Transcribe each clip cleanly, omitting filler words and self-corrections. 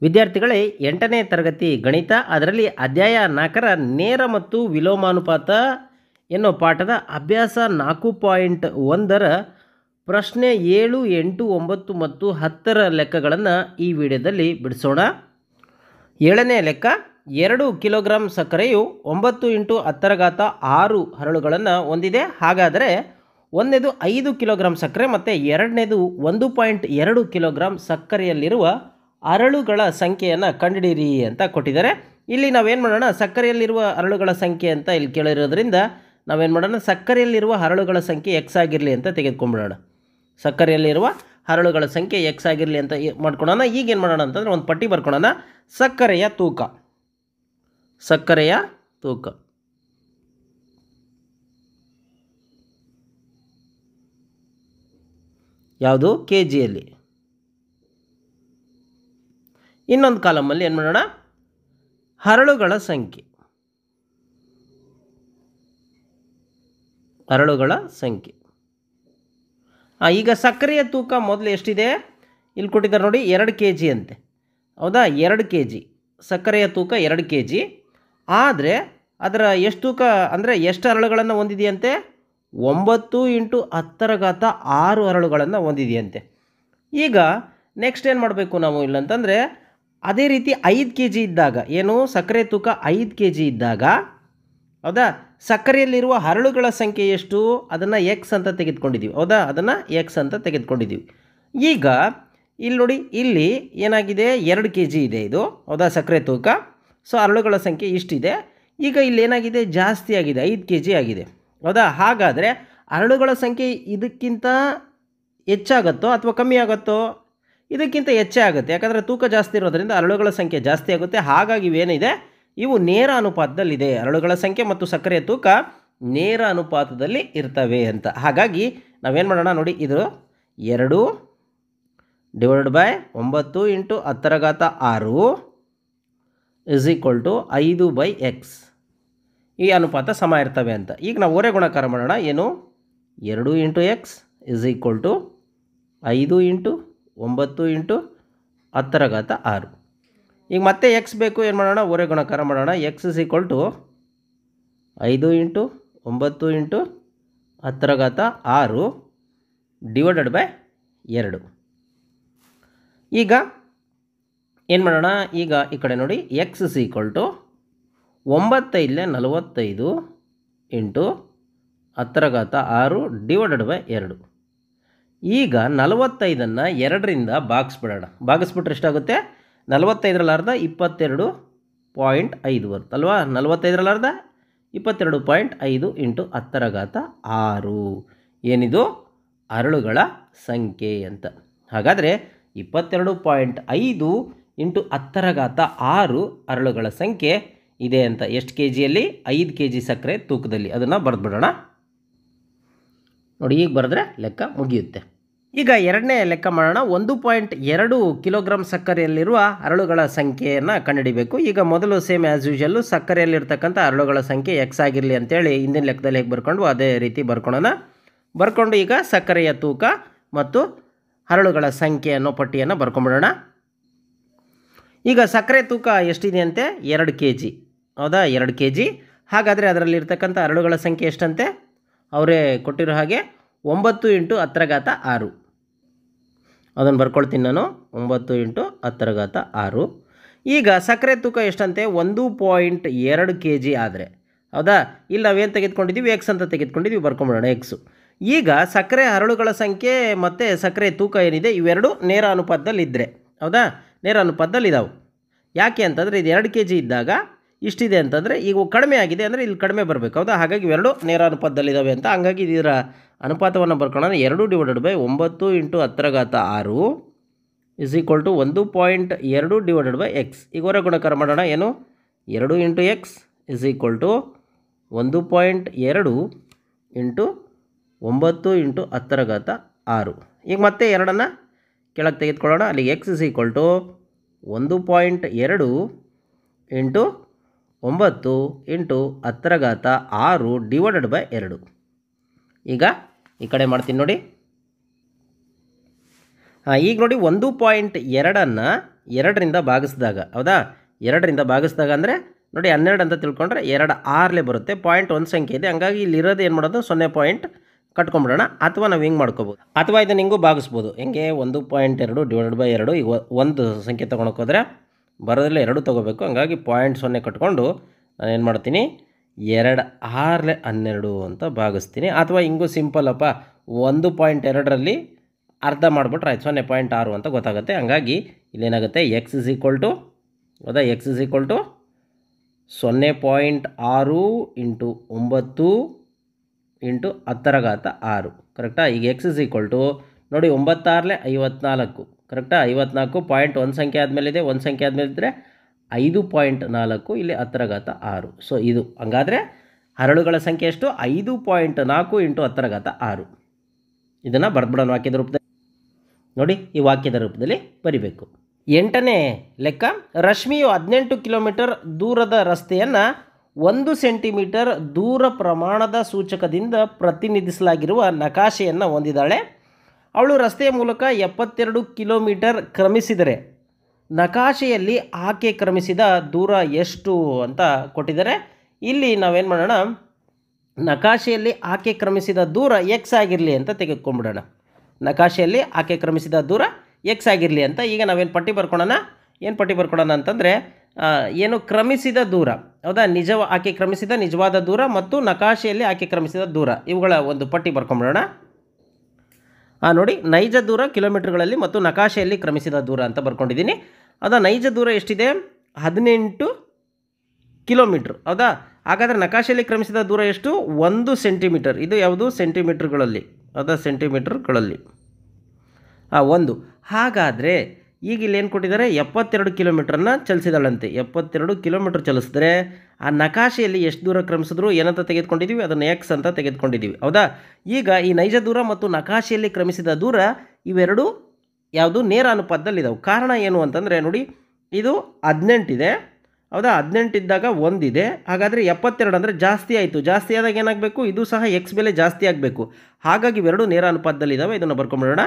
ವಿದ್ಯಾರ್ಥಿಗಳೇ 8ನೇ ತರಗತಿ ಗಣಿತ ಅದರಲ್ಲಿ ಅಧ್ಯಾಯ 4ರ ನೇರ ಮತ್ತು ವಿಲೋಮಾನುಪಾತ ಎನ್ನುವ ಪಾಠದ ಅಭ್ಯಾಸ 4.1ರ ಪ್ರಶ್ನೆ 7, 8, 9 ಮತ್ತು 10ರ ಲೆಕ್ಕಗಳನ್ನು ಈ ವಿಡಿಯೋದಲ್ಲಿ ಬಿಡಿಸೋಣ. 7ನೇ ಲೆಕ್ಕ, 2 ಕಿಲೋಗ್ರಾಂ ಸಕ್ಕರೆಯು 9 × 10⁻6 ಹರಳುಗಳನ್ನು ಹೊಂದಿದೆ. ಹಾಗಾದರೆ ಒಂದನೇದು 5 ಕಿಲೋಗ್ರಾಂ ಸಕ್ಕರೆ ಮತ್ತು ಎರಡನೇದು 1.2 ಕಿಲೋಗ್ರಾಂ ಸಕ್ಕರೆಯಲ್ಲಿರುವ ಹರಳುಗಳ ಸಂಖ್ಯೆಯನ್ನು ಕಂಡುಹಿಡಿಯಿರಿ ಅಂತ ಕೊಟ್ಟಿದ್ದಾರೆ. ಇಲ್ಲಿ ನಾವೇನು ಮಾಡೋಣ, ಸಕ್ಕರೆಯಲ್ಲಿರುವ ಹರಳುಗಳ ಸಂಖ್ಯೆ ಅಂತ ಇಲ್ಲಿ ಕೇಳಿರೋದ್ರಿಂದ ನಾವೇನು ಮಾಡೋಣ, ಸಕ್ಕರೆಯಲ್ಲಿರುವ ಹರಳುಗಳ ಸಂಖ್ಯೆ ಎಕ್ಸ್ ಆಗಿರಲಿ ಅಂತ ತೆಗೆದುಕೊಂಡ್ಬಿಡೋಣ. ಸಕ್ಕರೆಯಲ್ಲಿರುವ ಹರಳುಗಳ ಸಂಖ್ಯೆ ಎಕ್ಸ್ ಆಗಿರಲಿ ಅಂತ ಮಾಡ್ಕೊಳ್ಳೋಣ. ಈಗೇನು ಮಾಡೋಣ ಅಂತಂದರೆ ಒಂದು ಪಟ್ಟಿ ಬರ್ಕೊಳ್ಳೋಣ. ಸಕ್ಕರೆಯ ತೂಕ, ಸಕ್ಕರೆಯ ತೂಕ ಯಾವುದು? ಕೆ ಜಿಯಲ್ಲಿ. ಇನ್ನೊಂದು ಕಾಲಮಲ್ಲಿ ಏನು ಮಾಡೋಣ, ಹರಳುಗಳ ಸಂಖ್ಯೆ, ಹರಳುಗಳ ಸಂಖ್ಯೆ. ಈಗ ಸಕ್ಕರೆಯ ತೂಕ ಮೊದಲು ಎಷ್ಟಿದೆ ಇಲ್ಲಿ ಕೊಟ್ಟಿದ್ದಾರೆ ನೋಡಿ, 2 kg ಅಂತೆ. ಹೌದಾ, 2 kg ಸಕ್ಕರೆಯ ತೂಕ 2 kg. ಆದರೆ ಅದರ ಎಷ್ಟು ತೂಕ ಅಂದರೆ ಎಷ್ಟು ಹರಳುಗಳನ್ನು ಹೊಂದಿದೆಯಂತೆ? 9 × 10⁻6 ಹರಳುಗಳನ್ನು ಹೊಂದಿದೆಯಂತೆ. ಈಗ ನೆಕ್ಸ್ಟ್ ಏನು ಮಾಡಬೇಕು ನಾವು ಇಲ್ಲಂತಂದರೆ, ಅದೇ ರೀತಿ 5 kg ಇದ್ದಾಗ, ಏನು ಸಕ್ಕರೆ ತೂಕ 5 kg ಇದ್ದಾಗ, ಹೌದಾ, ಸಕ್ಕರೆಯಲ್ಲಿರುವ ಹರಳುಗಳ ಸಂಖ್ಯೆ ಎಷ್ಟು? ಅದನ್ನು ಎಕ್ಸ್ ಅಂತ ತೆಗೆದುಕೊಂಡಿದ್ದೀವಿ. ಹೌದಾ, ಅದನ್ನು ಎಕ್ಸ್ ಅಂತ ತೆಗೆದುಕೊಂಡಿದ್ದೀವಿ. ಈಗ ಇಲ್ಲಿ ನೋಡಿ, ಇಲ್ಲಿ ಏನಾಗಿದೆ, 2 kg ಇದೆ ಇದು. ಹೌದಾ, ಸಕ್ಕರೆ ತೂಕ. ಸೊ ಹರಳುಗಳ ಸಂಖ್ಯೆ ಇಷ್ಟಿದೆ. ಈಗ ಇಲ್ಲಿ ಏನಾಗಿದೆ, ಜಾಸ್ತಿ ಆಗಿದೆ, 5 kg ಆಗಿದೆ. ಹೌದಾ, ಹಾಗಾದರೆ ಹರಳುಗಳ ಸಂಖ್ಯೆ ಇದಕ್ಕಿಂತ ಹೆಚ್ಚಾಗುತ್ತೋ ಅಥವಾ ಕಮ್ಮಿ ಆಗುತ್ತೋ? ಇದಕ್ಕಿಂತ ಹೆಚ್ಚೇ ಆಗುತ್ತೆ. ಯಾಕಂದರೆ ತೂಕ ಜಾಸ್ತಿ ಇರೋದರಿಂದ ಹರಳುಗಳ ಸಂಖ್ಯೆ ಜಾಸ್ತಿ ಆಗುತ್ತೆ. ಹಾಗಾಗಿ ಇವೇನಿದೆ, ಇವು ನೇರ ಅನುಪಾತದಲ್ಲಿದೆ. ಹರಳುಗಳ ಸಂಖ್ಯೆ ಮತ್ತು ಸಕ್ಕರೆಯ ತೂಕ ನೇರ ಅನುಪಾತದಲ್ಲಿ ಇರ್ತವೆ ಅಂತ. ಹಾಗಾಗಿ ನಾವೇನು ಮಾಡೋಣ ನೋಡಿ, ಇದು 2 / 9 × 10⁻6 = 5/x. ಈ ಅನುಪಾತ ಸಮ ಇರ್ತವೆ ಅಂತ. ಈಗ ನಾವು ಓರೆ ಗುಣಾಕಾರ ಮಾಡೋಣ. ಏನು? 2 × x = 5 × 9 × 10⁻6. ಈಗ ಮತ್ತೆ ಎಕ್ಸ್ ಬೇಕು, ಏನು ಮಾಡೋಣ, ಓರೆ ಗುಣಾಕಾರ ಮಾಡೋಣ. x = 5 × 9 × 10⁻6 / 2. ಈಗ ಏನು ಮಾಡೋಣ, ಈಗ ಈ ಕಡೆ ನೋಡಿ, x = 9 × 45 × 10⁻6 / 2. ಈಗ 45ಅನ್ನು 2ರಿಂದ ಭಾಗಿಸ್ಬಿಡೋಣ. ಭಾಗಿಸ್ಬಿಟ್ರೆ ಎಷ್ಟಾಗುತ್ತೆ? 45ರಲ್ಲಿ ಅರ್ಧ 22.5 ಬರುತ್ತಲ್ವಾ? 45ರಲ್ಲಿ ಅರ್ಧ 22.5 × 10⁻6 ಏನಿದು? ಹರಳುಗಳ ಸಂಖ್ಯೆ ಅಂತ. ಹಾಗಾದರೆ 22.5 × 10⁻6 ಹರಳುಗಳ ಸಂಖ್ಯೆ ಇದೆ ಅಂತ. ಎಷ್ಟು ಕೆ ಜಿಯಲ್ಲಿ? 5 kg ಸಕ್ಕರೆ ತೂಕದಲ್ಲಿ. ಅದನ್ನು ಬರೆದ್ಬಿಡೋಣ ನೋಡಿ. ಈಗ ಬರೆದ್ರೆ ಲೆಕ್ಕ ಮುಗಿಯುತ್ತೆ. ಈಗ 2ನೇ ಲೆಕ್ಕ ಮಾಡೋಣ. 1.2 ಕಿಲೋಗ್ರಾಂ ಸಕ್ಕರೆಯಲ್ಲಿರುವ ಹರಳುಗಳ ಸಂಖ್ಯೆಯನ್ನು ಕಂಡುಹಿಡಿಬೇಕು. ಈಗ ಮೊದಲು ಸೇಮ್ ಆ್ಯಸ್ ಯೂಶಲ್ಲು ಸಕ್ಕರೆಯಲ್ಲಿರ್ತಕ್ಕಂಥ ಹರಳುಗಳ ಸಂಖ್ಯೆ ಎಕ್ಸ್ ಆಗಿರಲಿ ಅಂತೇಳಿ ಹಿಂದಿನ ಲೆಕ್ಕದಲ್ಲಿ ಹೇಗೆ ಬರ್ಕೊಂಡು ಅದೇ ರೀತಿ ಬರ್ಕೊಳ್ಳೋಣ. ಬರ್ಕೊಂಡು ಈಗ ಸಕ್ಕರೆಯ ತೂಕ ಮತ್ತು ಹರಳುಗಳ ಸಂಖ್ಯೆ ಅನ್ನೋ ಪಟ್ಟಿಯನ್ನು ಬರ್ಕೊಂಬಿಡೋಣ. ಈಗ ಸಕ್ಕರೆ ತೂಕ ಎಷ್ಟಿದೆ ಅಂತೆ? 2 kg. ಹೌದಾ, 2 kg. ಹಾಗಾದರೆ ಅದರಲ್ಲಿರ್ತಕ್ಕಂಥ ಹರಳುಗಳ ಸಂಖ್ಯೆ ಎಷ್ಟಂತೆ? ಅವರೇ ಕೊಟ್ಟಿರೋ ಹಾಗೆ 9 × 10⁻6. ಅದನ್ನು ಬರ್ಕೊಳ್ತೀನಿ ನಾನು, 9 × 10⁻6. ಈಗ ಸಕ್ಕರೆ ತೂಕ ಎಷ್ಟಂತೆ? 1.2 kg ಆದರೆ, ಹೌದಾ, ಇಲ್ಲಿ ನಾವೇನು ತೆಗೆದುಕೊಂಡಿದ್ದೀವಿ? ಎಕ್ಸ್ ಅಂತ ತೆಗೆದುಕೊಂಡಿದ್ದೀವಿ. ಬರ್ಕೊಂಬಿಡೋಣ ಎಕ್ಸು. ಈಗ ಸಕ್ಕರೆ ಹರಳುಗಳ ಸಂಖ್ಯೆ ಮತ್ತು ಸಕ್ಕರೆ ತೂಕ ಏನಿದೆ, ಇವೆರಡು ನೇರ ಅನುಪಾತದಲ್ಲಿದ್ದರೆ, ಹೌದಾ, ನೇರ ಅನುಪಾತದಲ್ಲಿದ್ದಾವೆ. ಯಾಕೆ ಅಂತಂದರೆ ಇದು 2 kg ಇದ್ದಾಗ ಇಷ್ಟಿದೆ ಅಂತಂದರೆ ಈಗ ಕಡಿಮೆ ಆಗಿದೆ ಅಂದರೆ ಇಲ್ಲಿ ಕಡಿಮೆ ಬರಬೇಕು. ಹೌದಾ, ಹಾಗಾಗಿ ಇವೆರಡು ನೇರ ಅನುಪಾತದಲ್ಲಿದ್ದಾವೆ ಅಂತ. ಹಂಗಾಗಿ ಇದರ ಅನುಪಾತವನ್ನು ಬರ್ಕೊಳ್ಳೋಣ. 2 / 9 × 10⁻6 = 1.2 / x. ಈಗ ಹೊರ ಗುಣಾಕಾರ ಮಾಡೋಣ. ಏನು? 2 × x = 1.2 × 9 × 10⁻6. ಈಗ ಮತ್ತೆ 2ಅನ್ನು ಕೆಳಗೆ ತೆಗೆದುಕೊಳ್ಳೋಣ. ಅಲ್ಲಿ x = 1.2 × 9 × 10⁻6 / 2. ಈಗ ಈ ಕಡೆ ಮಾಡ್ತೀನಿ ನೋಡಿ. ಈಗ ನೋಡಿ, 1.2ಅನ್ನು 2ರಿಂದ ಭಾಗಿಸಿದಾಗ, ಹೌದಾ, 2ರಿಂದ ಭಾಗಿಸಿದಾಗ ಅಂದರೆ ನೋಡಿ 12 ಅಂತ ತಿಳ್ಕೊಂಡ್ರೆ 2 6ಲೇ ಬರುತ್ತೆ. ಪಾಯಿಂಟ್ ಒಂದು ಸಂಖ್ಯೆ ಇದೆ, ಹಂಗಾಗಿ ಇಲ್ಲಿರೋದು ಏನು ಮಾಡೋದು 0 ಪಾಯಿಂಟ್ ಕಟ್ಕೊಂಬಿಡೋಣ. ಅಥವಾ ನಾವು ಹಿಂಗೆ ಮಾಡ್ಕೋಬೋದು, ಅಥವಾ ಇದನ್ನು ಹಿಂಗೂ ಭಾಗಿಸ್ಬೋದು. ಹೆಂಗೆ 1.2 / 2 ಈಗ ಒಂದು ಸಂಖ್ಯೆ ತೊಗೊಳಕ್ಕೆ ಹೋದರೆ ಬರೋದ್ರಲ್ಲೇ 2 ತೊಗೋಬೇಕು. ಹಂಗಾಗಿ 0.0 ಕಟ್ಕೊಂಡು ನಾನು ಏನು ಮಾಡ್ತೀನಿ 2 6 12 ಅಂತ ಭಾಗಿಸ್ತೀನಿ. ಅಥವಾ ಹಿಂಗೂ ಸಿಂಪಲ್ಲಪ್ಪ 1.2ರಲ್ಲಿ ಅರ್ಧ ಮಾಡಿಬಿಟ್ರೆ ಆಯ್ತು, 0.6 ಅಂತ ಗೊತ್ತಾಗುತ್ತೆ. ಹಂಗಾಗಿ ಇಲ್ಲೇನಾಗುತ್ತೆ x = ಹೌದಾ, x = 0.6 × 9 × 10⁻6 ಕರೆಕ್ಟಾ. ಈಗ x ನೋಡಿ 9 6 54 ಕರೆಕ್ಟಾ. 54 ಪಾಯಿಂಟ್ ಒಂದು ಸಂಖ್ಯೆ ಆದಮೇಲೆ ಇದೆ, ಒಂದು ಸಂಖ್ಯೆ ಆದಮೇಲೆ ಇದ್ದರೆ 5.4 ಇಲ್ಲಿ 10⁻6. ಸೊ ಇದು ಹಂಗಾದರೆ ಹರಳುಗಳ ಸಂಖ್ಯೆ ಎಷ್ಟು 5.4 × 10⁻6. ಇದನ್ನು ಬರೆದ್ಬಿಡೋಣ ವಾಕ್ಯದ ರೂಪದಲ್ಲಿ. ನೋಡಿ ಈ ವಾಕ್ಯದ ರೂಪದಲ್ಲಿ ಬರಿಬೇಕು. 8ನೇ ಲೆಕ್ಕ, ರಶ್ಮಿಯು 18 ಕಿಲೋಮೀಟರ್ ದೂರದ ರಸ್ತೆಯನ್ನು 1 ಸೆಂಟಿಮೀಟರ್ ದೂರ ಪ್ರಮಾಣದ ಸೂಚಕದಿಂದ ಪ್ರತಿನಿಧಿಸಲಾಗಿರುವ ನಕಾಶೆಯನ್ನು ಹೊಂದಿದ್ದಾಳೆ. ಅವಳು ರಸ್ತೆಯ ಮೂಲಕ 72 ಕಿಲೋಮೀಟರ್ ಕ್ರಮಿಸಿದರೆ ನಕಾಶೆಯಲ್ಲಿ ಆಕೆ ಕ್ರಮಿಸಿದ ದೂರ ಎಷ್ಟು ಅಂತ ಕೊಟ್ಟಿದ್ದಾರೆ. ಇಲ್ಲಿ ನಾವೇನು ಮಾಡೋಣ, ನಕಾಶೆಯಲ್ಲಿ ಆಕೆ ಕ್ರಮಿಸಿದ ದೂರ x ಆಗಿರಲಿ ಅಂತ ತೆಗೆದುಕೊಂಡ್ಬಿಡೋಣ. ನಕಾಶೆಯಲ್ಲಿ ಆಕೆ ಕ್ರಮಿಸಿದ ದೂರ x ಆಗಿರಲಿ ಅಂತ ಈಗ ನಾವೇನು ಪಟ್ಟಿ ಬರ್ಕೊಳ್ಳೋಣ. ಏನು ಪಟ್ಟಿ ಬರ್ಕೊಳ್ಳೋಣ ಅಂತಂದರೆ ಏನು ಕ್ರಮಿಸಿದ ದೂರ, ಹೌದಾ, ಆಕೆ ಕ್ರಮಿಸಿದ ನಿಜವಾದ ದೂರ ಮತ್ತು ನಕಾಶೆಯಲ್ಲಿ ಆಕೆ ಕ್ರಮಿಸಿದ ದೂರ, ಇವುಗಳ ಒಂದು ಪಟ್ಟಿ ಬರ್ಕೊಂಬಿಡೋಣ. ನೋಡಿ ನೈಜ ದೂರ ಕಿಲೋಮೀಟರ್ಗಳಲ್ಲಿ ಮತ್ತು ನಕಾಶೆಯಲ್ಲಿ ಕ್ರಮಿಸಿದ ದೂರ ಅಂತ ಬರ್ಕೊಂಡಿದ್ದೀನಿ. ಹೌದಾ, ನೈಜ ದೂರ ಎಷ್ಟಿದೆ 18 ಕಿಲೋಮೀಟ್ರ್, ಹೌದಾ. ಹಾಗಾದರೆ ನಕಾಶೆಯಲ್ಲಿ ಕ್ರಮಿಸಿದ ದೂರ ಎಷ್ಟು 1 ಸೆಂಟಿಮೀಟರ್. ಇದು ಯಾವುದು ಸೆಂಟಿಮೀಟ್ರ್ಗಳಲ್ಲಿ, ಹೌದಾ, ಸೆಂಟಿಮೀಟ್ರ್ಗಳಲ್ಲಿ 1. ಹಾಗಾದರೆ ಈಗ ಇಲ್ಲಿ ಏನು ಕೊಟ್ಟಿದ್ದಾರೆ 72 ಕಿಲೋಮೀಟ್ರನ್ನು ಚಲಿಸಿದಳಂತೆ. 72 ಕಿಲೋಮೀಟ್ರ್ ಚಲಿಸಿದ್ರೆ ಆ ನಕಾಶೆಯಲ್ಲಿ ಎಷ್ಟು ದೂರ ಕ್ರಮಿಸಿದ್ರು ಏನಂತ ತೆಗೆದುಕೊಂಡಿದ್ದೀವಿ, ಅದನ್ನು x ಅಂತ ತೆಗೆದುಕೊಂಡಿದ್ದೀವಿ, ಹೌದಾ. ಈಗ ಈ ನೈಜ ದೂರ ಮತ್ತು ನಕಾಶೆಯಲ್ಲಿ ಕ್ರಮಿಸಿದ ದೂರ ಇವೆರಡು ಯಾವುದು ನೇರ ಅನುಪಾತದಲ್ಲಿದ್ದಾವೆ. ಕಾರಣ ಏನು ಅಂತಂದರೆ ನೋಡಿ ಇದು 18 ಇದೆ, ಹೌದಾ, 18 ಇದ್ದಾಗ 1 ಇದೆ. ಹಾಗಾದರೆ 72 ಅಂದರೆ ಜಾಸ್ತಿ ಆಯಿತು. ಜಾಸ್ತಿ ಆದಾಗ ಏನಾಗಬೇಕು, ಇದು ಸಹ x ಬೆಲೆ ಜಾಸ್ತಿ ಆಗಬೇಕು. ಹಾಗಾಗಿ ಇವೆರಡು ನೇರ ಅನುಪಾತದಲ್ಲಿದ್ದಾವೆ. ಇದನ್ನು ಬರ್ಕೊಂಬಿಡೋಣ.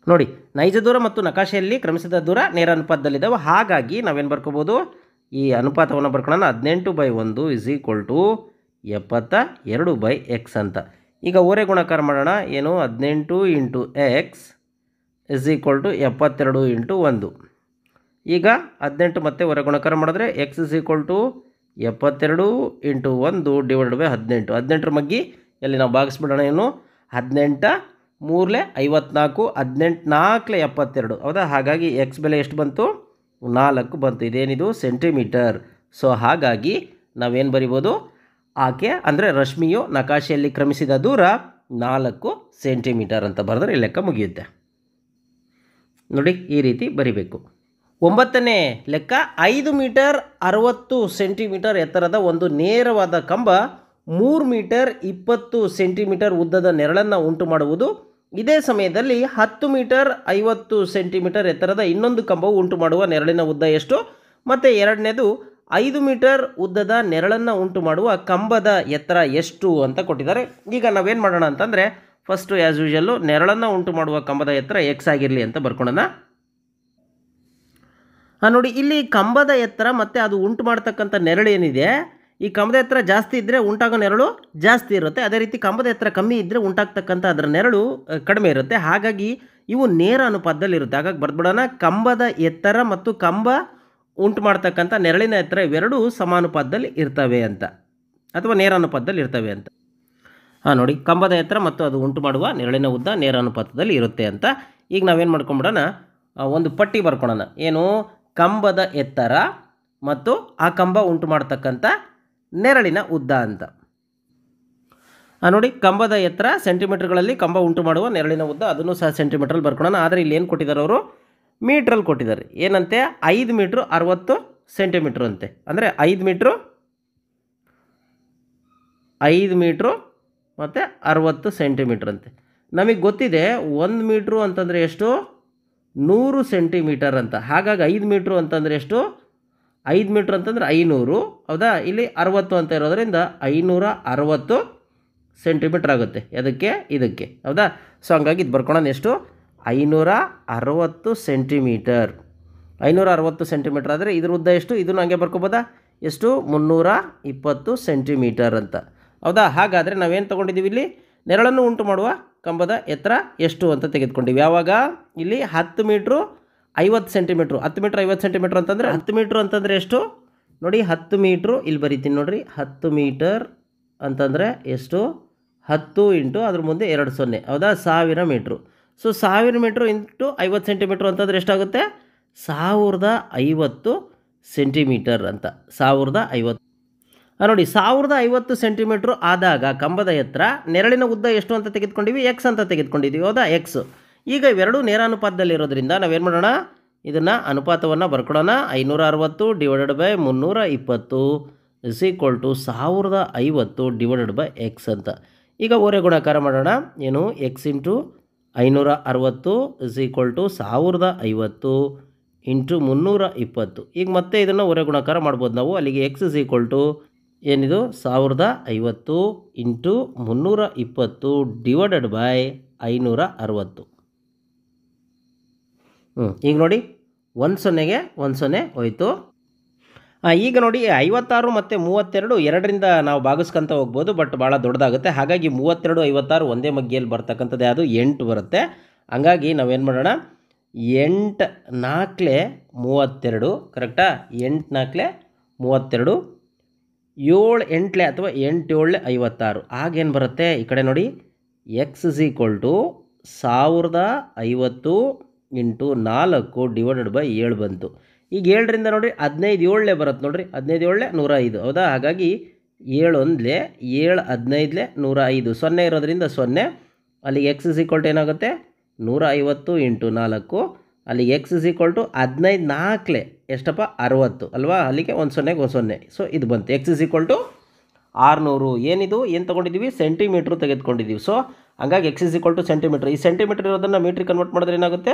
ನೋಡಿ ನೈಜ ದೂರ ಮತ್ತು ನಕಾಶೆಯಲ್ಲಿ ಕ್ರಮಿಸಿದ ದೂರ ನೇರ ಅನುಪಾತದಲ್ಲಿದ್ದಾವೆ. ಹಾಗಾಗಿ ನಾವೇನು ಬರ್ಕೋಬೋದು, ಈ ಅನುಪಾತವನ್ನು ಬರ್ಕೊಳ್ಳೋಣ. 18/1 = 72/x ಅಂತ. ಈಗ ಓರೆ ಗುಣಾಕಾರ ಮಾಡೋಣ. ಏನು 18 × x = 72 × 1. ಈಗ 18 ಮತ್ತೆ ಹೊರ ಗುಣಾಕಾರ ಮಾಡಿದ್ರೆ x = 72 × 1 / 18. 18 ಮಗ್ಗಿ ಎಲ್ಲಿ ನಾವು ಭಾಗಿಸ್ಬಿಡೋಣ. ಏನು 18 3 54, 18 4 72, ಹೌದಾ. ಹಾಗಾಗಿ x ಬೆಲೆ ಎಷ್ಟು ಬಂತು 4 ಬಂತು. ಇದೇನಿದು ಸೆಂಟಿಮೀಟರ್. ಸೊ ಹಾಗಾಗಿ ನಾವೇನು ಬರಿಬೋದು, ಆಕೆ ಅಂದರೆ ರಶ್ಮಿಯು ನಕಾಶೆಯಲ್ಲಿ ಕ್ರಮಿಸಿದ ದೂರ 4 ಸೆಂಟಿಮೀಟರ್ ಅಂತ ಬರೆದ್ರೆ ಲೆಕ್ಕ ಮುಗಿಯುತ್ತೆ. ನೋಡಿ ಈ ರೀತಿ ಬರಿಬೇಕು. 9ನೇ ಲೆಕ್ಕ, 5 ಮೀಟರ್ 60 ಸೆಂಟಿಮೀಟರ್ ಎತ್ತರದ ಒಂದು ನೇರವಾದ ಕಂಬ 3 ಮೀಟರ್ 20 ಸೆಂಟಿಮೀಟರ್ ಉದ್ದದ ನೆರಳನ್ನು ಉಂಟು ಮಾಡುವುದು. ಇದೇ ಸಮಯದಲ್ಲಿ 10 ಮೀಟರ್ 50 ಸೆಂಟಿಮೀಟರ್ ಎತ್ತರದ ಇನ್ನೊಂದು ಕಂಬವು ಉಂಟು ಮಾಡುವ ನೆರಳಿನ ಉದ್ದ ಎಷ್ಟು? ಮತ್ತು ಎರಡನೇದು 5 ಮೀಟರ್ ಉದ್ದದ ನೆರಳನ್ನು ಉಂಟು ಮಾಡುವ ಕಂಬದ ಎತ್ತರ ಎಷ್ಟು ಅಂತ ಕೊಟ್ಟಿದ್ದಾರೆ. ಈಗ ನಾವೇನು ಮಾಡೋಣ ಅಂತಂದರೆ ಫಸ್ಟು ಆ್ಯಸ್ ಯೂಶಲ್ಲು ನೆರಳನ್ನು ಉಂಟು ಮಾಡುವ ಕಂಬದ ಎತ್ತರ x ಆಗಿರಲಿ ಅಂತ ಬರ್ಕೊಳ್ಳೋಣ. ನೋಡಿ ಇಲ್ಲಿ ಕಂಬದ ಎತ್ತರ ಮತ್ತು ಅದು ಉಂಟು ಮಾಡ್ತಕ್ಕಂಥ ನೆರಳು ಏನಿದೆ, ಈ ಕಂಬದ ಎತ್ತರ ಜಾಸ್ತಿ ಇದ್ದರೆ ಉಂಟಾಗೋ ನೆರಳು ಜಾಸ್ತಿ ಇರುತ್ತೆ. ಅದೇ ರೀತಿ ಕಂಬದ ಎತ್ತರ ಕಮ್ಮಿ ಇದ್ದರೆ ಉಂಟಾಗ್ತಕ್ಕಂಥ ಅದರ ನೆರಳು ಕಡಿಮೆ ಇರುತ್ತೆ. ಹಾಗಾಗಿ ಇವು ನೇರ ಅನುಪಾತದಲ್ಲಿರುತ್ತೆ. ಹಾಗಾಗಿ ಬರ್ದ್ಬಿಡೋಣ, ಕಂಬದ ಎತ್ತರ ಮತ್ತು ಕಂಬ ಉಂಟು ಮಾಡ್ತಕ್ಕಂಥ ನೆರಳಿನ ಎತ್ತರ ಇವೆರಡೂ ಸಮಾನುಪಾತದಲ್ಲಿ ಇರ್ತವೆ ಅಂತ, ಅಥವಾ ನೇರ ಅನುಪಾತದಲ್ಲಿ ಇರ್ತವೆ ಅಂತ. ನೋಡಿ ಕಂಬದ ಎತ್ತರ ಮತ್ತು ಅದು ಉಂಟು ಮಾಡುವ ನೆರಳಿನ ಉದ್ದ ನೇರ ಅನುಪಾತದಲ್ಲಿ ಇರುತ್ತೆ ಅಂತ. ಈಗ ನಾವೇನು ಮಾಡ್ಕೊಂಬಿಡೋಣ, ಒಂದು ಪಟ್ಟಿ ಬರ್ಕೊಳ್ಳೋಣ. ಏನು ಕಂಬದ ಎತ್ತರ ಮತ್ತು ಆ ಕಂಬ ಉಂಟು ಮಾಡ್ತಕ್ಕಂಥ ನೆರಳಿನ ಉದ್ದ ಅಂತ. ನೋಡಿ ಕಂಬದ ಎತ್ತರ ಸೆಂಟಿಮೀಟರ್ಗಳಲ್ಲಿ, ಕಂಬ ಉಂಟು ಮಾಡುವ ನೆರಳಿನ ಉದ್ದ ಅದನ್ನು ಸಹ ಸೆಂಟಿಮೀಟ್ರಲ್ಲಿ ಬರ್ಕೊಳ್ಳೋಣ. ಆದರೆ ಇಲ್ಲಿ ಏನು ಕೊಟ್ಟಿದ್ದಾರೆ ಅವರು ಮೀಟ್ರಲ್ಲಿ ಕೊಟ್ಟಿದ್ದಾರೆ. ಏನಂತೆ 5 ಮೀಟ್ರ್ 60 ಸೆಂಟಿಮೀಟ್ರ್ ಅಂತೆ. ಅಂದರೆ 5 ಮೀಟ್ರು ಮತ್ತು 60 ಸೆಂಟಿಮೀಟ್ರ್ ಅಂತೆ. ನಮಗೆ ಗೊತ್ತಿದೆ 1 ಮೀಟ್ರು ಅಂತಂದರೆ ಎಷ್ಟು 100 ಸೆಂಟಿಮೀಟರ್ ಅಂತ. ಹಾಗಾಗಿ 5 ಮೀಟ್ರು ಅಂತಂದರೆ ಎಷ್ಟು 5 ಮೀಟ್ರ್ ಅಂತಂದರೆ 500, ಹೌದಾ. ಇಲ್ಲಿ 60 ಅಂತ ಇರೋದರಿಂದ 560 ಸೆಂಟಿಮೀಟ್ರ್ ಆಗುತ್ತೆ. ಇದಕ್ಕೆ, ಹೌದಾ. ಸೊ ಹಂಗಾಗಿ ಇದು ಬರ್ಕೊಳ್ಳೋಣ ಎಷ್ಟು 560 ಸೆಂಟಿಮೀಟರ್. 560 ಸೆಂಟಿಮೀಟರ್ ಆದರೆ ಇದ್ರ ಉದ್ದ ಎಷ್ಟು, ಇದನ್ನು ಹಂಗೆ ಬರ್ಕೋಬೋದಾ, ಎಷ್ಟು 320 ಸೆಂಟಿಮೀಟರ್ ಅಂತ. ಹೌದಾ? ಹಾಗಾದರೆ ನಾವೇನು ತೊಗೊಂಡಿದ್ದೀವಿ, ಇಲ್ಲಿ ನೆರಳನ್ನು ಉಂಟು ಮಾಡುವ ಕಂಬದ ಎತ್ತರ ಎಷ್ಟು ಅಂತ ತೆಗೆದುಕೊಂಡಿವಿ. ಯಾವಾಗ ಇಲ್ಲಿ 10 ಮೀಟ್ರು 50 ಸೆಂಟಿಮೀಟ್ರು, 10 ಮೀಟ್ರ್ 50 ಸೆಂಟಿಮೀಟ್ರ್ ಅಂತಂದರೆ 10 ಮೀಟ್ರು ಅಂತಂದರೆ ಎಷ್ಟು ನೋಡಿ, 10 ಮೀಟ್ರು ಇಲ್ಲಿ ಬರೀತೀನಿ ನೋಡಿರಿ, 10 ಮೀಟರ್ ಅಂತಂದರೆ ಎಷ್ಟು, 10 ಇಂಟು ಅದ್ರ ಮುಂದೆ 2 0. ಹೌದಾ? 1000 metre. So 1000 metre into 50 centimetre ಅಂತಂದರೆ ಎಷ್ಟಾಗುತ್ತೆ, 1050 ಸೆಂಟಿಮೀಟರ್ ಅಂತ. 1050 ನೋಡಿ, 1050 ಸೆಂಟಿಮೀಟ್ರು ಆದಾಗ ಕಂಬದ ಎತ್ತರ, ನೆರಳಿನ ಉದ್ದ ಎಷ್ಟು ಅಂತ ತೆಗೆದುಕೊಂಡಿವಿ, ಎಕ್ಸ್ ಅಂತ ತೆಗೆದುಕೊಂಡಿದ್ದೀವಿ. ಹೌದಾ? ಎಕ್ಸ್. ಈಗ ಇವೆರಡೂ ನೇರಾನುಪಾತದಲ್ಲಿರೋದ್ರಿಂದ ನಾವೇನು ಮಾಡೋಣ, ಇದನ್ನು ಅನುಪಾತವನ್ನು ಬರ್ಕೊಡೋಣ. 560 divided by 320 is equal to 1050 divided by x ಅಂತ. ಈಗ ಓರೆ ಗುಣಾಕಾರ ಮಾಡೋಣ. ಏನು, x into 560 is equal to 1050 into 320. ಈಗ ಮತ್ತೆ ಇದನ್ನು ಓರೆ ಗುಣಾಕಾರ ಮಾಡ್ಬೋದು ನಾವು. ಅಲ್ಲಿಗೆ ಎಕ್ಸ್ ಇಸ್ ಈಕ್ವಲ್ ಟು ಏನಿದು 1050 ಇಂಟು 320 ಡಿವೈಡೆಡ್ ಬೈ 560. ಈಗ ನೋಡಿ 10ಗೆ 10 ಹೋಯಿತು. ಈಗ ನೋಡಿ 56 ಮತ್ತು 32 ಎರಡರಿಂದ ನಾವು ಭಾಗಿಸ್ಕೊಂತ ಹೋಗ್ಬೋದು, ಬಟ್ ಭಾಳ ದೊಡ್ಡದಾಗುತ್ತೆ. ಹಾಗಾಗಿ 32 56 ಒಂದೇ ಮಗ್ಗಿಯಲ್ಲಿ ಬರ್ತಕ್ಕಂಥದ್ದು ಯಾವುದು, 8 ಬರುತ್ತೆ. ಹಂಗಾಗಿ ನಾವೇನು ಮಾಡೋಣ, 8 4 32 ಕರೆಕ್ಟಾ, 8 4 32, 7 8 ಅಥವಾ 8 7 56. ಆಗೇನು ಬರುತ್ತೆ, ಈ ಕಡೆ ನೋಡಿ, x is equal to 1050 into 4 divided by 7 ಬಂತು. ಈಗ 7ರಿಂದ ನೋಡಿ 15 7 ಬರುತ್ತೆ ನೋಡಿರಿ, 15 7 105. ಹೌದಾ? ಹಾಗಾಗಿ 7 1 7 15 105, 0 ಇರೋದ್ರಿಂದ 0. ಅಲ್ಲಿಗೆ ಎಕ್ಸ್ ಇಸ್ ಈಕ್ವಲ್ ಟು ಏನಾಗುತ್ತೆ, 150 ಇಂಟು 4. ಅಲ್ಲಿಗೆ ಎಕ್ಸ್ ಇಸ್ ಈಕ್ವಲ್ ಟು 15 4 ಎಷ್ಟಪ್ಪ, 60 ಅಲ್ವಾ? ಅಲ್ಲಿಗೆ 10 0. ಸೊ ಇದು ಬಂತು, ಎಕ್ಸ್ ಇಸ್ ಈಕ್ವಲ್ ಟು 600. ಏನಿದು, ಏನು ತೊಗೊಂಡಿದ್ದೀವಿ, ಸೆಂಟಿಮೀಟ್ರು ತೆಗೆದುಕೊಂಡಿದ್ದೀವಿ. ಸೊ ಹಂಗಾಗಿ x is equal to centimetre. ಈ ಸೆಂಟಿಮೀಟ್ರ್ ಇರೋದನ್ನು ಮೀಟ್ರಿಗೆ ಕನ್ವರ್ಟ್ ಮಾಡಿದ್ರೆ ಏನಾಗುತ್ತೆ,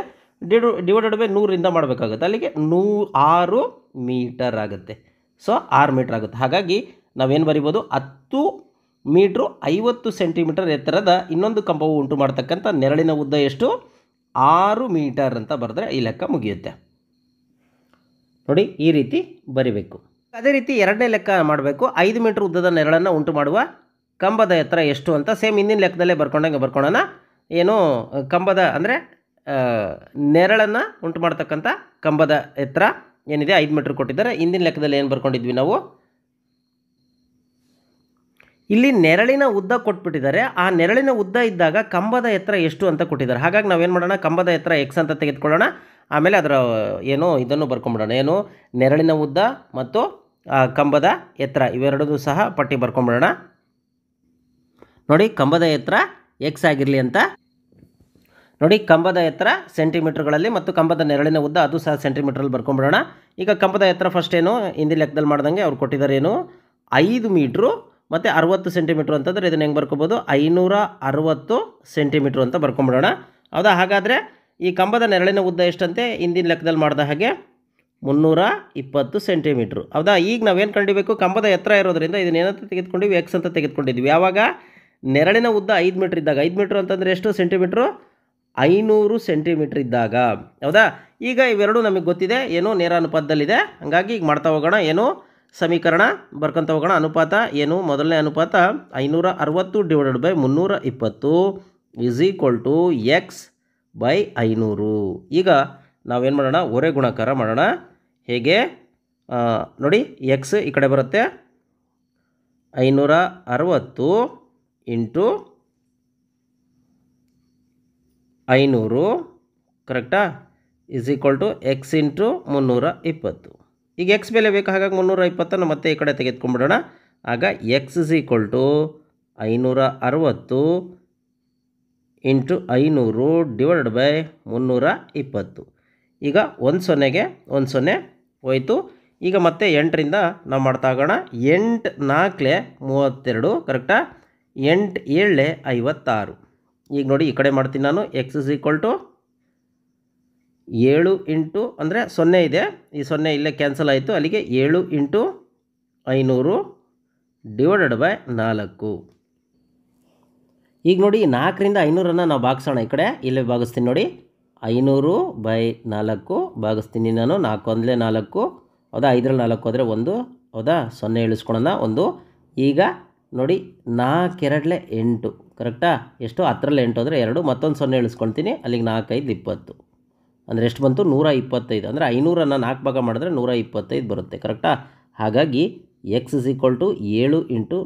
ಡಿವೈಡೆಡ್ ಬೈ 100ರಿಂದ ಮಾಡಬೇಕಾಗುತ್ತೆ. ಅಲ್ಲಿಗೆ 6 ಮೀಟರ್ ಆಗುತ್ತೆ. ಸೊ 6 ಮೀಟ್ರ್ ಆಗುತ್ತೆ. ಹಾಗಾಗಿ ನಾವೇನು ಬರಿಬೋದು, 10 ಮೀಟ್ರು 50 ಸೆಂಟಿಮೀಟರ್ ಎತ್ತರದ ಇನ್ನೊಂದು ಕಂಬವು ಉಂಟು ಮಾಡ್ತಕ್ಕಂಥ ನೆರಳಿನ ಉದ್ದ ಎಷ್ಟು, 6 ಮೀಟರ್ ಅಂತ ಬರೆದ್ರೆ ಈ ಲೆಕ್ಕ ಮುಗಿಯುತ್ತೆ. ನೋಡಿ, ಈ ರೀತಿ ಬರಿಬೇಕು. ಅದೇ ರೀತಿ ಎರಡನೇ ಲೆಕ್ಕ ಮಾಡಬೇಕು. 5 ಮೀಟ್ರ್ ಉದ್ದದ ನೆರಳನ್ನು ಉಂಟು ಮಾಡುವ ಕಂಬದ ಎತ್ತರ ಎಷ್ಟು ಅಂತ ಸೇಮ್ ಹಿಂದಿನ ಲೆಕ್ಕದಲ್ಲೇ ಬರ್ಕೊಳ್ಳೋಣ. ಏನು, ಕಂಬದ ಅಂದರೆ ನೆರಳನ್ನು ಉಂಟು ಮಾಡ್ತಕ್ಕಂಥ ಕಂಬದ ಎತ್ತರ ಏನಿದೆ 5 ಮೀಟ್ರ್ ಕೊಟ್ಟಿದ್ದಾರೆ. ಹಿಂದಿನ ಲೆಕ್ಕದಲ್ಲಿ ಏನು ಬರ್ಕೊಂಡಿದ್ವಿ ನಾವು, ಇಲ್ಲಿ ನೆರಳಿನ ಉದ್ದ ಕೊಟ್ಬಿಟ್ಟಿದ್ದಾರೆ. ಆ ನೆರಳಿನ ಉದ್ದ ಇದ್ದಾಗ ಕಂಬದ ಎತ್ತರ ಎಷ್ಟು ಅಂತ ಕೊಟ್ಟಿದ್ದಾರೆ. ಹಾಗಾಗಿ ನಾವೇನು ಮಾಡೋಣ, ಕಂಬದ ಎತ್ತರ ಎಕ್ಸ್ ಅಂತ ತೆಗೆದುಕೊಳ್ಳೋಣ. ಆಮೇಲೆ ಅದರ ಏನು ಇದನ್ನು ಬರ್ಕೊಂಬಿಡೋಣ, ಏನು ನೆರಳಿನ ಉದ್ದ ಮತ್ತು ಕಂಬದ ಎತ್ತರ ಇವೆರಡೂ ಸಹ ಪಟ್ಟಿ ಬರ್ಕೊಂಬಿಡೋಣ. ನೋಡಿ, ಕಂಬದ ಎತ್ತರ ಎಕ್ಸ್ ಆಗಿರಲಿ ಅಂತ. ನೋಡಿ, ಕಂಬದ ಎತ್ತರ ಸೆಂಟಿಮೀಟ್ರ್ಗಳಲ್ಲಿ ಮತ್ತು ಕಂಬದ ನೆರಳಿನ ಉದ್ದ ಅದು ಸಹ ಸೆಂಟಿಮೀಟ್ರಲ್ಲಿ ಬರ್ಕೊಂಬಿಡೋಣ. ಈಗ ಕಂಬದ ಎತ್ತರ ಫಸ್ಟ್ ಏನು, ಹಿಂದಿನ ಲೆಕ್ಕದಲ್ಲಿ ಮಾಡ್ದಂಗೆ ಅವ್ರು ಕೊಟ್ಟಿದ್ದಾರೆ, ಏನು 5 ಮೀಟ್ರು ಮತ್ತು 60 ಸೆಂಟಿಮೀಟ್ರ್ ಅಂತಂದರೆ ಇದನ್ನು ಹೆಂಗೆ ಬರ್ಕೋಬೋದು, 560 ಸೆಂಟಿಮೀಟ್ರ್ ಅಂತ ಬರ್ಕೊಂಬಿಡೋಣ. ಹೌದಾ? ಹಾಗಾದರೆ ಈ ಕಂಬದ ನೆರಳಿನ ಉದ್ದ ಎಷ್ಟಂತೆ, ಹಿಂದಿನ ಲೆಕ್ಕದಲ್ಲಿ ಮಾಡಿದ ಹಾಗೆ 320 ಸೆಂಟಿಮೀಟ್ರು. ಹೌದಾ? ಈಗ ನಾವೇನು ಕಂಡಿಬೇಕು, ಕಂಬದ ಎತ್ತರ ಇರೋದ್ರಿಂದ ಇದನ್ನೇನಂತ ತೆಗೆದುಕೊಂಡಿವಿ, ಎಕ್ಸ್ ಅಂತ ತೆಗೆದುಕೊಂಡಿದ್ವಿ. ಯಾವಾಗ ನೆರಳಿನ ಉದ್ದ 5 ಮೀಟ್ರ್ ಇದ್ದಾಗ, 5 ಮೀಟ್ರ್ ಅಂತಂದರೆ ಎಷ್ಟು ಸೆಂಟಿಮೀಟ್ರು, 500 ಸೆಂಟಿಮೀಟ್ರ್ ಇದ್ದಾಗ. ಹೌದಾ? ಈಗ ಇವೆರಡು ನಮಗೆ ಗೊತ್ತಿದೆ, ಏನು ನೇರಾನುಪಾತದಲ್ಲಿದೆ. ಹಾಗಾಗಿ ಈಗ ಮಾಡ್ತಾ ಹೋಗೋಣ, ಏನು ಸಮೀಕರಣ ಬರ್ಕೊತ ಹೋಗೋಣ. ಅನುಪಾತ ಏನು, ಮೊದಲನೇ ಅನುಪಾತ 560 divided by 320 is equal to x by 500. ಈಗ ನಾವೇನು ಮಾಡೋಣ, ಒರೆ ಗುಣಾಕಾರ ಮಾಡೋಣ. ಹೇಗೆ ನೋಡಿ, ಎಕ್ಸ್ ಈ ಕಡೆ ಬರುತ್ತೆ, 560 ಇಂಟು 500 ಕರೆಕ್ಟಾ, is equal to x into 320. ಈಗ ಎಕ್ಸ್ ಬೆಲೆ ಬೇಕು, ಹಾಗಾಗಿ 320 ಮತ್ತೆ ಈ ಕಡೆ ತೆಗೆದುಕೊಂಡ್ಬಿಡೋಣ. ಆಗ x is equal to 560 into 500 divided by 320. ಈಗ 10ಗೆ 10 ಹೋಯಿತು. ಈಗ ಮತ್ತೆ 8ರಿಂದ ನಾವು ಮಾಡ್ತಾ ಹೋಗೋಣ. 8 4 32 ಕರೆಕ್ಟಾ, 8 7 56. ಈಗ ನೋಡಿ, ಈ ಕಡೆ ಮಾಡ್ತೀನಿ ನಾನು. X is equal to 7 into ಅಂದರೆ 0 ಇದೆ, ಈ 0 ಇಲ್ಲೇ ಕ್ಯಾನ್ಸಲ್ ಆಯಿತು. ಅಲ್ಲಿಗೆ 7 ಇಂಟು 500 ಡಿವೈಡೆಡ್ ಬೈ 4. ಈಗ ನೋಡಿ, 4ರಿಂದ 500 ನಾವು ಭಾಗಿಸೋಣ. ಈ ಕಡೆ ಇಲ್ಲೇ ಭಾಗಿಸ್ತೀನಿ ನೋಡಿ. 500/4 ಭಾಗಿಸ್ತೀನಿ ನಾನು. 4 1 4, ಹೌದಾ? 5ರಲ್ಲಿ 4 ಹೋದರೆ 1, ಹೌದಾ? 0 ಇಳಿಸ್ಕೊಳ್ಳೋಣ 1. ಈಗ ನೋಡಿ 4 2 8, ಕರೆಕ್ಟಾ? ಎಷ್ಟು? 10ರಲ್ಲಿ 8 ಹೋದರೆ 2, ಮತ್ತೊಂದು 0 ಇಳಿಸ್ಕೊಳ್ತೀನಿ. ಅಲ್ಲಿಗೆ 4 5 20, ಅಂದರೆ ಎಷ್ಟು ಬಂತು? 125. ಅಂದರೆ 500ಅನ್ನು 4 ಭಾಗ ಮಾಡಿದ್ರೆ 125 ಬರುತ್ತೆ, ಕರೆಕ್ಟಾ? ಹಾಗಾಗಿ x = 7 ×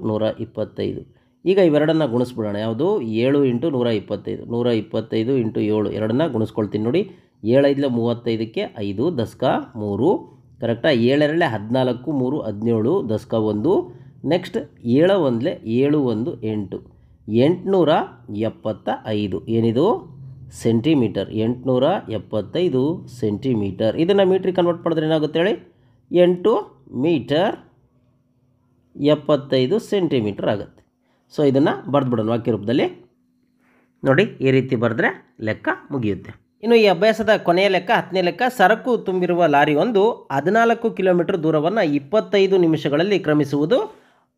125. ಈಗ ಇವೆರಡನ್ನು ಗುಣಿಸ್ಬಿಡೋಣ. ಯಾವುದು? 7 × 125. 125 × 7 ಎರಡನ್ನ ಗುಣಿಸ್ಕೊಳ್ತೀನಿ ನೋಡಿ. 7 5 35ಕ್ಕೆ 5 ದಶಕ 3, ಕರೆಕ್ಟಾ? 7 2 14, 3 17 ದಶಕ 1. ನೆಕ್ಸ್ಟ್ 7 1 7 1 8, 875. ಏನಿದು? ಸೆಂಟಿಮೀಟರ್. 875 ಸೆಂಟಿಮೀಟರ್. ಇದನ್ನು ಮೀಟ್ರಿಗೆ ಕನ್ವರ್ಟ್ ಮಾಡಿದ್ರೆ ಏನಾಗುತ್ತೆ ಹೇಳಿ? 8 ಮೀಟರ್ 75 ಸೆಂಟಿಮೀಟರ್ ಆಗುತ್ತೆ. ಸೊ ಇದನ್ನು ಬರೆದ್ಬಿಡೋಣ ವಾಕ್ಯ ರೂಪದಲ್ಲಿ. ನೋಡಿ, ಈ ರೀತಿ ಬರೆದ್ರೆ ಲೆಕ್ಕ ಮುಗಿಯುತ್ತೆ. ಇನ್ನು ಈ ಅಭ್ಯಾಸದ ಕೊನೆಯ ಲೆಕ್ಕ 10ನೇ ಲೆಕ್ಕ. ಸರಕು ತುಂಬಿರುವ ಲಾರಿ ಒಂದು 14 ಕಿಲೋಮೀಟರ್ ದೂರವನ್ನು 25 ನಿಮಿಷಗಳಲ್ಲಿ ಕ್ರಮಿಸುವುದು.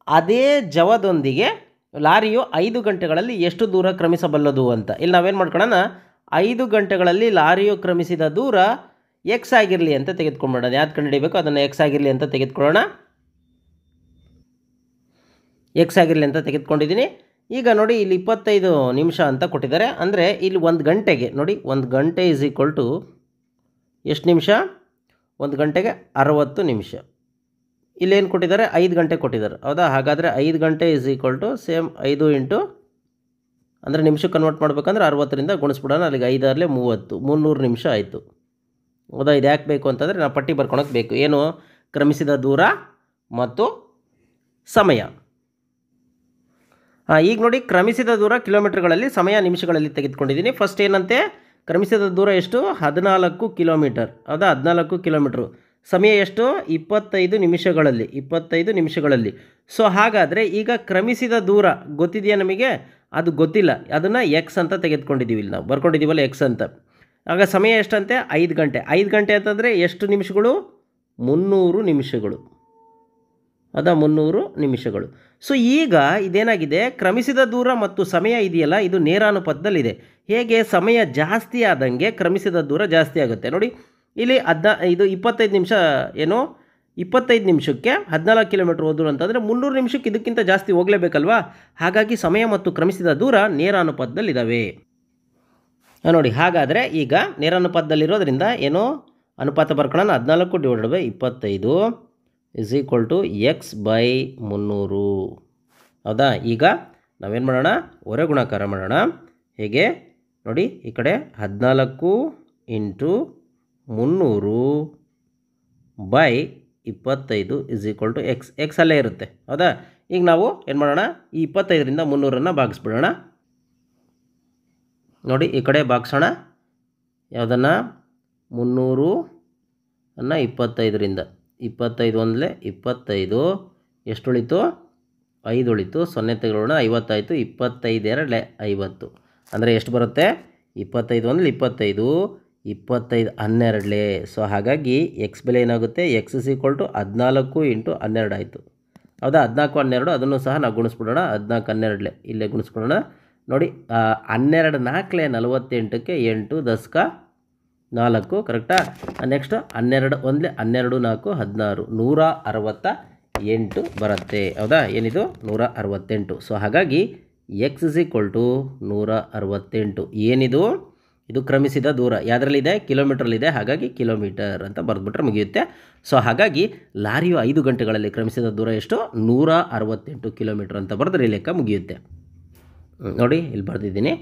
ಅದೇ ಜವದೊಂದಿಗೆ ಲಾರಿಯು 5 ಗಂಟೆಗಳಲ್ಲಿ ಎಷ್ಟು ದೂರ ಕ್ರಮಿಸಬಲ್ಲದು ಅಂತ. ಇಲ್ಲಿ ನಾವೇನು ಮಾಡ್ಕೊಳ್ಳೋಣ? 5 ಗಂಟೆಗಳಲ್ಲಿ ಲಾರಿಯು ಕ್ರಮಿಸಿದ ದೂರ x ಆಗಿರಲಿ ಅಂತ ತೆಗೆದುಕೊಂಡ್ಬಿಡೋಣ. ಯಾವ್ದು ಕಂಡುಹಿಡಿಯಬೇಕು ಅದನ್ನು x ಆಗಿರಲಿ ಅಂತ ತೆಗೆದುಕೊಳ್ಳೋಣ. x ಆಗಿರಲಿ ಅಂತ ತೆಗೆದುಕೊಂಡಿದ್ದೀನಿ. ಈಗ ನೋಡಿ, ಇಲ್ಲಿ 25 ನಿಮಿಷ ಅಂತ ಕೊಟ್ಟಿದ್ದಾರೆ. ಅಂದರೆ ಇಲ್ಲಿ 1 ಗಂಟೆಗೆ ನೋಡಿ, 1 ಗಂಟೆ = ಎಷ್ಟು ನಿಮಿಷ? 1 ಗಂಟೆಗೆ 60 ನಿಮಿಷ. ಇಲ್ಲೇನು ಕೊಟ್ಟಿದ್ದಾರೆ? 5 ಗಂಟೆ ಕೊಟ್ಟಿದ್ದಾರೆ, ಹೌದಾ? ಹಾಗಾದರೆ 5 ಗಂಟೆ = ಸೇಮ್ 5 ಇಂಟು, ಅಂದರೆ ನಿಮಿಷಕ್ಕೆ ಕನ್ವರ್ಟ್ ಮಾಡಬೇಕಂದ್ರೆ 60ರಿಂದ ಗುಣಿಸ್ಬಿಡೋಣ. ಅಲ್ಲಿಗೆ 5 6 30, 300 ನಿಮಿಷ ಆಯಿತು, ಹೌದಾ? ಇದು ಯಾಕೆ ಬೇಕು ಅಂತಂದರೆ ನಾವು ಪಟ್ಟಿ ಬರ್ಕೊಳಕ್ಕೆ ಬೇಕು. ಏನು? ಕ್ರಮಿಸಿದ ದೂರ ಮತ್ತು ಸಮಯ. ಈಗ ನೋಡಿ, ಕ್ರಮಿಸಿದ ದೂರ ಕಿಲೋಮೀಟರ್ಗಳಲ್ಲಿ, ಸಮಯ ನಿಮಿಷಗಳಲ್ಲಿ ತೆಗೆದುಕೊಂಡಿದ್ದೀನಿ. ಫಸ್ಟ್ ಏನಂತೆ? ಕ್ರಮಿಸಿದ ದೂರ ಎಷ್ಟು? 14 ಕಿಲೋಮೀಟರ್, ಹೌದಾ? 14 ಕಿಲೋಮೀಟ್ರು. ಸಮಯ ಎಷ್ಟು? 25 ನಿಮಿಷಗಳಲ್ಲಿ. 25 ನಿಮಿಷಗಳಲ್ಲಿ. ಸೊ ಹಾಗಾದರೆ ಈಗ ಕ್ರಮಿಸಿದ ದೂರ ಗೊತ್ತಿದೆಯಾ ನಮಗೆ? ಅದು ಗೊತ್ತಿಲ್ಲ. ಅದನ್ನು x ಅಂತ ತೆಗೆದುಕೊಂಡಿದ್ದೀವಿ. ಇಲ್ಲಿ ನಾವು ಬರ್ಕೊಂಡಿದ್ದೀವಲ್ಲ x ಅಂತ. ಆಗ ಸಮಯ ಎಷ್ಟಂತೆ? 5 ಗಂಟೆ. 5 ಗಂಟೆ ಅಂತಂದರೆ ಎಷ್ಟು ನಿಮಿಷಗಳು? 300 ನಿಮಿಷಗಳು, ಹೌದಾ? 300 ನಿಮಿಷಗಳು. ಸೊ ಈಗ ಇದೇನಾಗಿದೆ? ಕ್ರಮಿಸಿದ ದೂರ ಮತ್ತು ಸಮಯ ಇದೆಯಲ್ಲ, ಇದು ನೇರಾನುಪಾತದಲ್ಲಿದೆ. ಹೇಗೆ? ಸಮಯ ಜಾಸ್ತಿ ಆದಂಗೆ ಕ್ರಮಿಸಿದ ದೂರ ಜಾಸ್ತಿ ಆಗುತ್ತೆ. ನೋಡಿ, ಇಲ್ಲಿ ಇದು 25 ನಿಮಿಷ, ಏನು 25 ನಿಮಿಷಕ್ಕೆ 14 ಕಿಲೋಮೀಟ್ರ್ ಹೋದ್ರು ಅಂತಂದರೆ 300 ನಿಮಿಷಕ್ಕೆ ಇದಕ್ಕಿಂತ ಜಾಸ್ತಿ ಹೋಗಲೇಬೇಕಲ್ವಾ? ಹಾಗಾಗಿ ಸಮಯ ಮತ್ತು ಕ್ರಮಿಸಿದ ದೂರ ನೇರಾನುಪಾತದಲ್ಲಿದ್ದಾವೆ. ನೋಡಿ, ಹಾಗಾದರೆ ಈಗ ನೇರಾನುಪಾತದಲ್ಲಿರೋದ್ರಿಂದ ಏನು ಅನುಪಾತ ಬರ್ಕೊಳ್ಳೋಣ? 14/25 = x/300, ಹೌದಾ? ಈಗ ನಾವೇನು ಮಾಡೋಣ? ಹೊರೆ ಗುಣಾಕಾರ ಮಾಡೋಣ. ಹೇಗೆ? ನೋಡಿ, ಈ ಕಡೆ 14 × 300/25 = x. x ಅಲ್ಲೇ ಇರುತ್ತೆ, ಹೌದಾ? ಈಗ ನಾವು ಏನು ಮಾಡೋಣ? ಈ 25ರಿಂದ 300ಅನ್ನು ಭಾಗಿಸ್ಬಿಡೋಣ. ನೋಡಿ, ಈ ಕಡೆ ಭಾಗಿಸೋಣ. ಯಾವುದನ್ನು? 300ಅನ್ನು 25ರಿಂದ. 25 1 25, ಎಷ್ಟು ಉಳಿತು? 5 ಉಳಿತು. 0 ತೆಗೆದುಕೊಳ್ಳೋಣ. 50 ಆಯಿತು. 25 2 50, ಅಂದರೆ ಎಷ್ಟು ಬರುತ್ತೆ? 25 1 25, 25 12. ಸೊ ಹಾಗಾಗಿ x ಬೆಲೆ ಏನಾಗುತ್ತೆ? x = 14 × 12 ಆಯಿತು, ಹೌದಾ? 14 12, ಅದನ್ನು ಸಹ ನಾವು ಗುಣಿಸ್ಬಿಡೋಣ. 14 12 ಇಲ್ಲೇ ಗುಣಿಸ್ಬಿಡೋಣ. ನೋಡಿ, 12 4 48ಕ್ಕೆ 8 ದಶಕ 4, ಕರೆಕ್ಟಾ? ನೆಕ್ಸ್ಟ್ 12 1 12 4 16, 168 ಬರುತ್ತೆ, ಹೌದಾ? ಏನಿದು? 168. ಸೊ ಹಾಗಾಗಿ x = 168. ಏನಿದು? ಇದು ಕ್ರಮಿಸಿದ ದೂರ. ಯಾವುದರಲ್ಲಿದೆ? ಕಿಲೋಮೀಟ್ರಲ್ಲಿದೆ. ಹಾಗಾಗಿ ಕಿಲೋಮೀಟರ್ ಅಂತ ಬರೆದ್ಬಿಟ್ರೆ ಮುಗಿಯುತ್ತೆ. ಸೊ ಹಾಗಾಗಿ ಲಾರಿಯು 5 ಗಂಟೆಗಳಲ್ಲಿ ಕ್ರಮಿಸಿದ ದೂರ ಎಷ್ಟು? 168 ಕಿಲೋಮೀಟರ್ ಅಂತ ಬರೆದ್ರೆ ಲೆಕ್ಕ ಮುಗಿಯುತ್ತೆ. ನೋಡಿ, ಇಲ್ಲಿ ಬರೆದಿದ್ದೀನಿ.